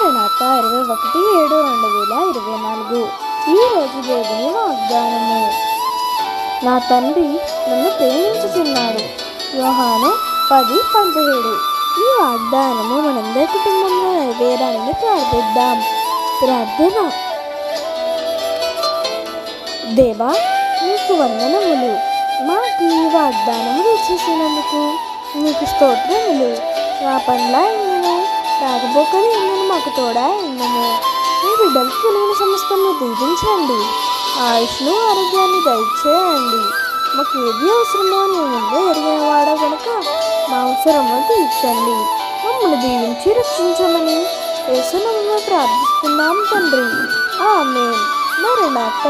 మరణాత 21/7/2024. ఈరోజు దేవుని వాగ్దానము. నా తండ్రి నన్ను ప్రేమించుచున్నాడు. యోహాను 10:17. ఈ వాగ్దానము మనందరి కుటుంబంలో నెరవేరాలని ప్రార్థిద్దాం. ప్రార్థన. దేవా, నీకు వందనములు. మాకు ఈ వాగ్దానము చేసినందుకు నీకు స్తోత్రములు. నా పనుల ఎన్నను రాకపోకలు ఎన్నను మాకు తోడా ఎన్నను. మీ బిడ్డలకు కలిగిన సమస్తము దీవించండి. ఆయుష్ను ఆరోగ్యాన్ని దయచేయండి. మాకు ఏది అవసరమో నీ ముందే ఎరిగిన వాడో కనుక మా అవసరము తీర్చండి. మమ్మల్ని దీవించి రక్షించమని యేసు నామములో ప్రార్థిస్తున్నాం తండ్రి. ఆమేన్. మరణాత.